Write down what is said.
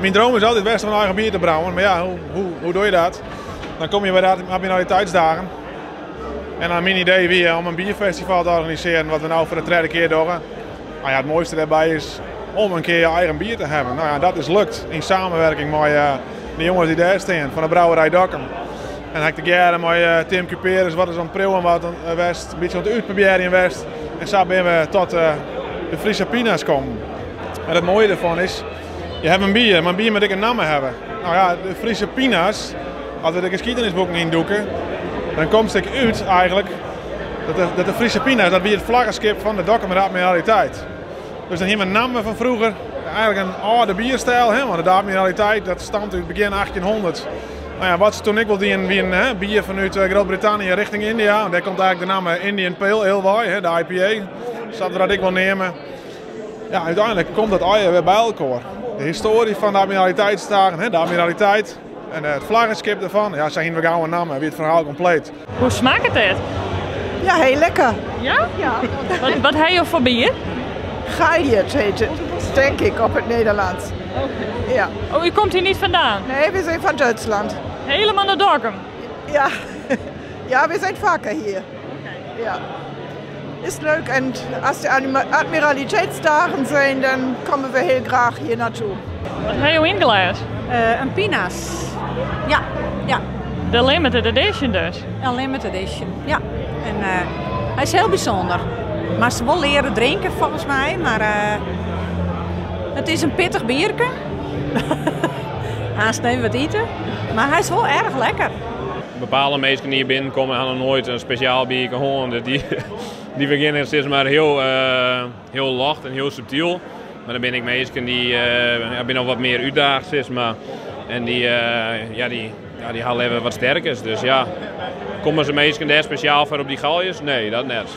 Mijn droom is altijd best om een eigen bier te brouwen, maar ja, hoe doe je dat? Dan kom je bij de admiraliteitsdagen. En dan mijn idee weer om een bierfestival te organiseren, wat we nou voor de derde keer doen. Nou ja, het mooiste daarbij is om een keer je eigen bier te hebben. Nou ja, dat is lukt in samenwerking met de jongens die daar staan van de brouwerij Dokkum. En dan heb ik de jaren met Tim Cuperus, wat is aan Prillen, wat aan West, een beetje aan het uitproberen in West. En zo ben we tot de Friese Pina's komen. En het mooie ervan is, je hebt een bier, maar een bier moet ik een naam hebben. Nou ja, de Friese Pina's, als we de geschiedenisboeken indoeken, dan komt het uit eigenlijk dat de Friese Pina's, dat weer het vlaggenschip van de Dokkum Admiraliteit. Dus dan hebben we een naam van vroeger, eigenlijk een oude bierstijl, hè, want de Admiraliteit dat stamt uit begin 1800. Nou ja, wat ze toen ik wilde een bier vanuit Groot-Brittannië richting India, daar komt eigenlijk de naam Indian Pale Ale bij, de IPA. Dus dat ik wil nemen. Ja, uiteindelijk komt dat eigen weer bij elkaar. De historie van de Admiraliteitsdagen, de Admiraliteit en het vlaggenschip ervan, ja, zijn we gauw een naam, weer het verhaal compleet. Hoe smaakt het? Ja, heel lekker. Ja? Ja. Wat heb je voor bier? Gaiert heet het, denk ik, op het Nederlands. Okay. Ja. Oh, u komt hier niet vandaan? Nee, we zijn van Duitsland. Helemaal naar Dokkum? Ja, ja, we zijn vaker hier. Ja. Is leuk en als de Admiraliteitsdagen zijn, dan komen we heel graag hier naartoe. Wat heb je in glas? Een Pina's. Ja, ja. De limited edition dus? Een limited edition, ja. En hij is heel bijzonder. Maar ze wel leren drinken volgens mij, maar het is een pittig bierke. Haast nemen wat eten, maar hij is wel erg lekker. Bepaalde mensen die hier binnenkomen hebben nog nooit een speciaal bier gehoord. Die beginnen steeds maar heel lacht en heel subtiel. Maar dan ben ik mensen die ben nog wat meer uitdaagd maar en die halen even wat sterkers. Dus ja, komen ze mensen daar speciaal voor op die galjes? Nee, dat net.